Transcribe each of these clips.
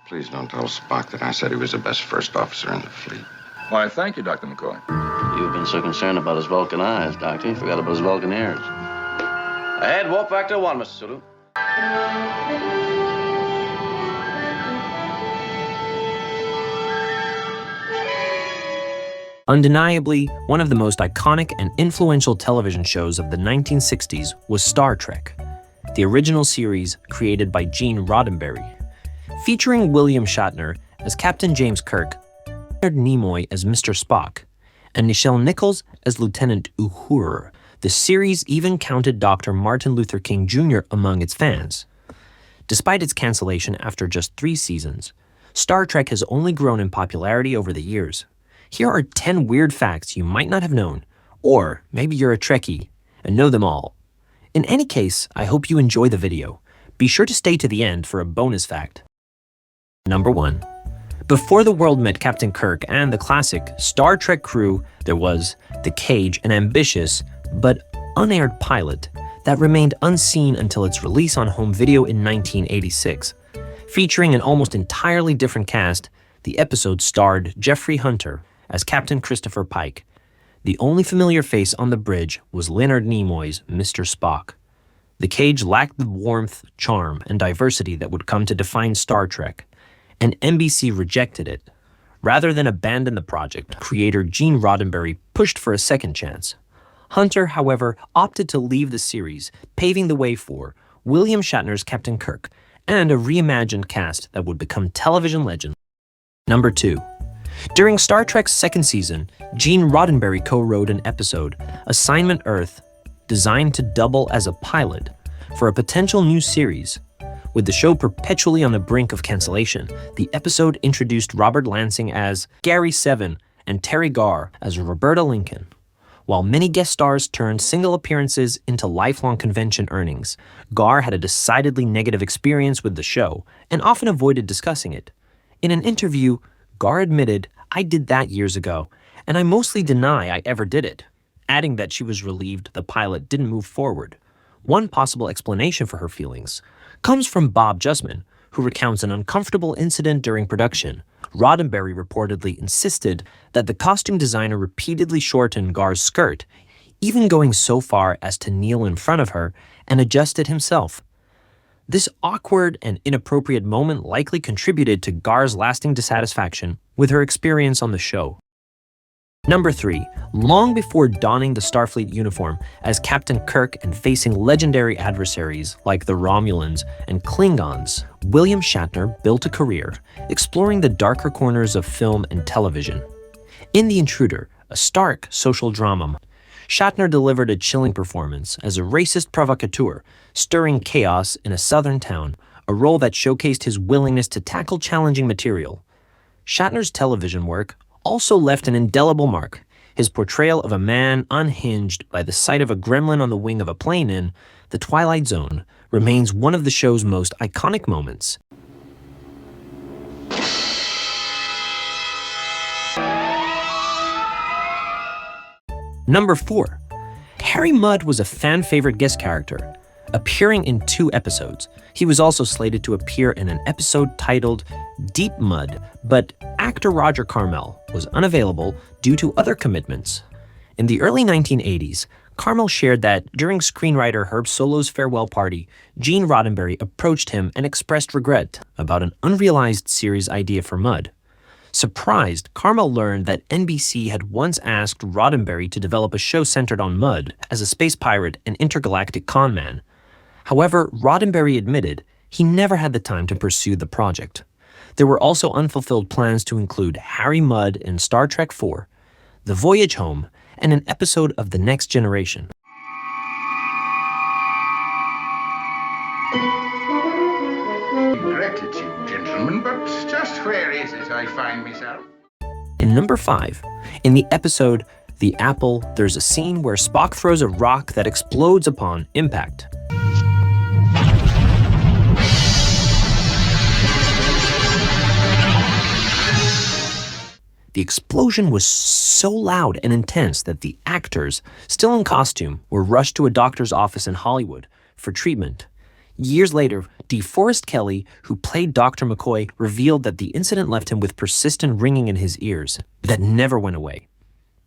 Please don't tell Spock that I said he was the best first officer in the fleet. Why, thank you, Dr. McCoy. You've been so concerned about his Vulcan eyes, Doctor. You forgot about his Vulcan ears. Ahead, warp factor 1, Mr. Sulu. Undeniably, one of the most iconic and influential television shows of the 1960s was Star Trek, the original series created by Gene Roddenberry. Featuring William Shatner as Captain James Kirk, Leonard Nimoy as Mr. Spock, and Nichelle Nichols as Lieutenant Uhura, the series even counted Dr. Martin Luther King Jr. among its fans. Despite its cancellation after just 3 seasons, Star Trek has only grown in popularity over the years. Here are 10 weird facts you might not have known, or maybe you're a Trekkie and know them all. In any case, I hope you enjoy the video. Be sure to stay to the end for a bonus fact. Number 1. Before the world met Captain Kirk and the classic Star Trek crew, there was The Cage, an ambitious but unaired pilot that remained unseen until its release on home video in 1986. Featuring an almost entirely different cast, the episode starred Jeffrey Hunter as Captain Christopher Pike. The only familiar face on the bridge was Leonard Nimoy's Mr. Spock. The Cage lacked the warmth, charm, and diversity that would come to define Star Trek, and NBC rejected it. Rather than abandon the project, creator Gene Roddenberry pushed for a second chance. Hunter, however, opted to leave the series, paving the way for William Shatner's Captain Kirk and a reimagined cast that would become television legend. Number 2. During Star Trek's second season, Gene Roddenberry co-wrote an episode, Assignment Earth, designed to double as a pilot for a potential new series. With the show perpetually on the brink of cancellation, the episode introduced Robert Lansing as Gary Seven and Terry Garr as Roberta Lincoln. While many guest stars turned single appearances into lifelong convention earnings, Garr had a decidedly negative experience with the show and often avoided discussing it. In an interview, Garr admitted, "I did that years ago, and I mostly deny I ever did it," adding that she was relieved the pilot didn't move forward. One possible explanation for her feelings comes from Bob Justman, who recounts an uncomfortable incident during production. Roddenberry reportedly insisted that the costume designer repeatedly shortened Garr's skirt, even going so far as to kneel in front of her and adjust it himself. This awkward and inappropriate moment likely contributed to Garr's lasting dissatisfaction with her experience on the show. Number 3. Long before donning the Starfleet uniform as Captain Kirk and facing legendary adversaries like the Romulans and Klingons, William Shatner built a career exploring the darker corners of film and television. In The Intruder, a stark social drama, Shatner delivered a chilling performance as a racist provocateur, stirring chaos in a southern town, a role that showcased his willingness to tackle challenging material. Shatner's television work also left an indelible mark. His portrayal of a man unhinged by the sight of a gremlin on the wing of a plane in The Twilight Zone remains one of the show's most iconic moments. Number 4. Harry Mudd was a fan-favorite guest character, appearing in 2 episodes. He was also slated to appear in an episode titled Deep Mud, but actor Roger Carmel was unavailable due to other commitments. In the early 1980s, Carmel shared that during screenwriter Herb Solo's farewell party, Gene Roddenberry approached him and expressed regret about an unrealized series idea for Mudd. Surprised, Carmel learned that NBC had once asked Roddenberry to develop a show centered on Mudd as a space pirate and intergalactic conman. However, Roddenberry admitted he never had the time to pursue the project. There were also unfulfilled plans to include Harry Mudd in Star Trek IV, The Voyage Home, and an episode of The Next Generation. Gratitude, gentlemen, but just where is it I find myself? In number 5, in the episode The Apple, there's a scene where Spock throws a rock that explodes upon impact. The explosion was so loud and intense that the actors, still in costume, were rushed to a doctor's office in Hollywood for treatment. Years later, DeForest Kelley, who played Dr. McCoy, revealed that the incident left him with persistent ringing in his ears that never went away.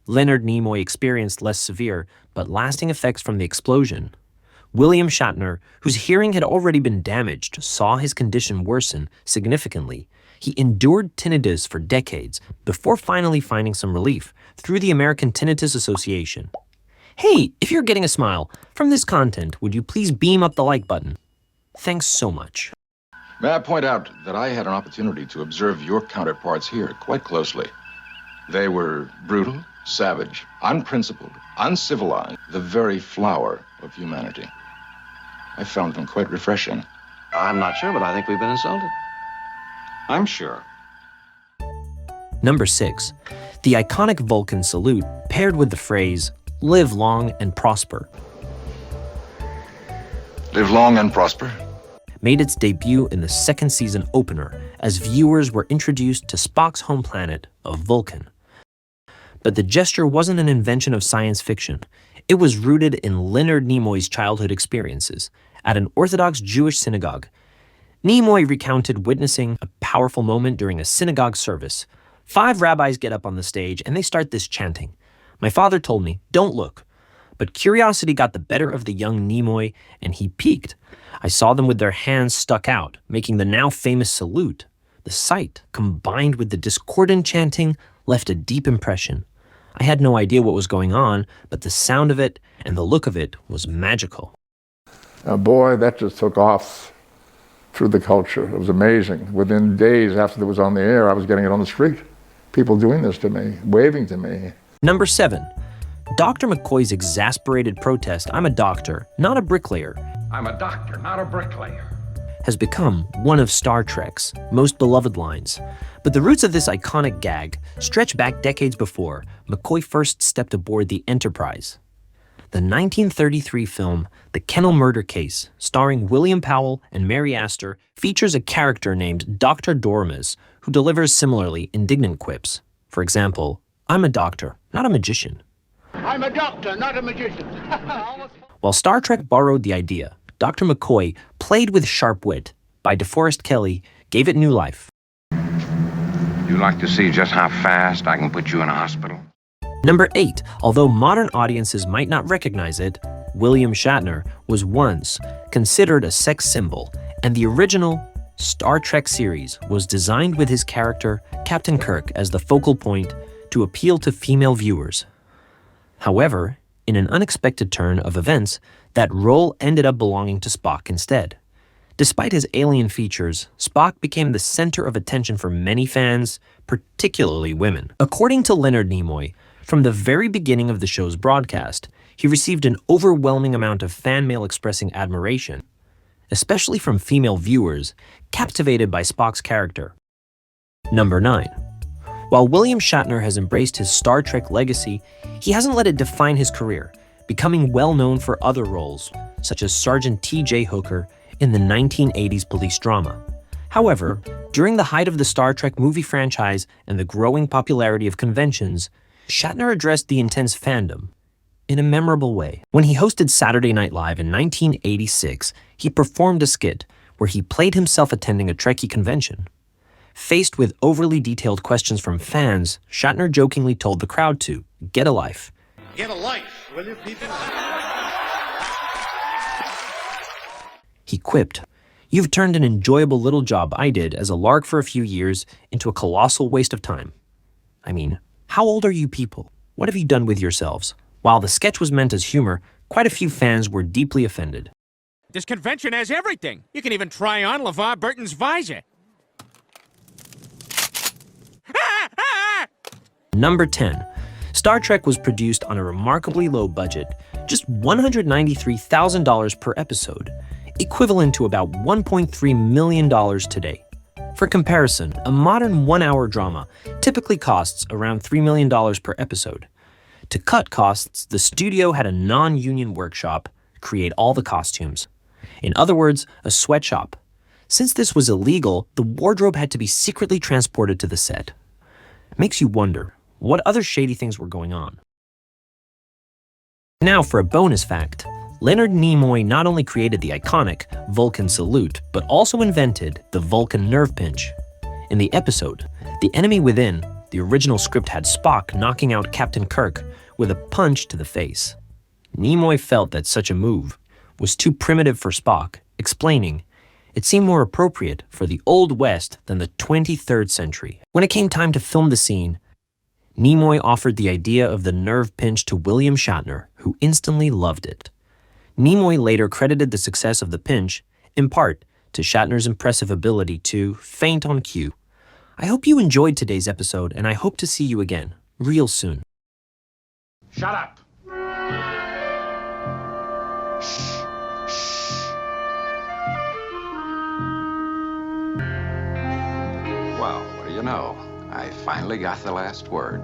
Leonard Nimoy experienced less severe but lasting effects from the explosion. William Shatner, whose hearing had already been damaged, saw his condition worsen significantly. He endured tinnitus for decades before finally finding some relief through the American Tinnitus Association. Hey, if you're getting a smile from this content, would you please beam up the like button? Thanks so much. May I point out that I had an opportunity to observe your counterparts here quite closely. They were brutal, savage, unprincipled, uncivilized, the very flower of humanity. I found them quite refreshing. I'm not sure, but I think we've been insulted. I'm sure. Number 6. The iconic Vulcan salute paired with the phrase, "Live long and prosper," Live long and prosper. made its debut in the second season opener as viewers were introduced to Spock's home planet of Vulcan. But the gesture wasn't an invention of science fiction. It was rooted in Leonard Nimoy's childhood experiences at an Orthodox Jewish synagogue. Nimoy recounted witnessing a powerful moment during a synagogue service. 5 rabbis get up on the stage and they start this chanting. My father told me, "Don't look." But curiosity got the better of the young Nimoy, and he peeked. I saw them with their hands stuck out, making the now famous salute. The sight, combined with the discordant chanting, left a deep impression. I had no idea what was going on, but the sound of it and the look of it was magical. Boy, that just took off through the culture. It was amazing. Within days after it was on the air, I was getting it on the street. People doing this to me, waving to me. Number 7. Dr. McCoy's exasperated protest, "I'm a doctor, not a bricklayer," I'm a doctor, not a bricklayer. has become one of Star Trek's most beloved lines. But the roots of this iconic gag stretch back decades before McCoy first stepped aboard the Enterprise. The 1933 film The Kennel Murder Case, starring William Powell and Mary Astor, features a character named Dr. Dormus who delivers similarly indignant quips. For example, "I'm a doctor, not a magician." I'm a doctor, not a magician. While Star Trek borrowed the idea, Dr. McCoy, played with sharp wit by DeForest Kelley, gave it new life. You like to see just how fast I can put you in a hospital? Number 8. Although modern audiences might not recognize it, William Shatner was once considered a sex symbol, and the original Star Trek series was designed with his character, Captain Kirk, as the focal point to appeal to female viewers. However, in an unexpected turn of events, that role ended up belonging to Spock instead. Despite his alien features, Spock became the center of attention for many fans, particularly women. According to Leonard Nimoy, from the very beginning of the show's broadcast, he received an overwhelming amount of fan mail expressing admiration, especially from female viewers captivated by Spock's character. Number 9. While William Shatner has embraced his Star Trek legacy, he hasn't let it define his career, becoming well known for other roles, such as Sergeant T.J. Hooker in the 1980s police drama. However, during the height of the Star Trek movie franchise and the growing popularity of conventions, Shatner addressed the intense fandom in a memorable way. When he hosted Saturday Night Live in 1986, he performed a skit where he played himself attending a Trekkie convention. Faced with overly detailed questions from fans, Shatner jokingly told the crowd to get a life. Get a life, will you, people? He quipped, "You've turned an enjoyable little job I did as a lark for a few years into a colossal waste of time. I mean, how old are you people? What have you done with yourselves?" While the sketch was meant as humor, quite a few fans were deeply offended. This convention has everything. You can even try on LeVar Burton's visor. Number 10. Star Trek was produced on a remarkably low budget, just $193,000 per episode, equivalent to about $1.3 million today. For comparison, a modern one-hour drama typically costs around $3 million per episode. To cut costs, the studio had a non-union workshop create all the costumes. In other words, a sweatshop. Since this was illegal, the wardrobe had to be secretly transported to the set. Makes you wonder, what other shady things were going on? Now for a bonus fact, Leonard Nimoy not only created the iconic Vulcan salute, but also invented the Vulcan nerve pinch. In the episode, The Enemy Within, the original script had Spock knocking out Captain Kirk with a punch to the face. Nimoy felt that such a move was too primitive for Spock, explaining, "It seemed more appropriate for the Old West than the 23rd century." When it came time to film the scene, Nimoy offered the idea of the nerve pinch to William Shatner, who instantly loved it. Nimoy later credited the success of the pinch, in part, to Shatner's impressive ability to faint on cue. I hope you enjoyed today's episode, and I hope to see you again, real soon. Shut up. Well, what do you know? I finally got the last word.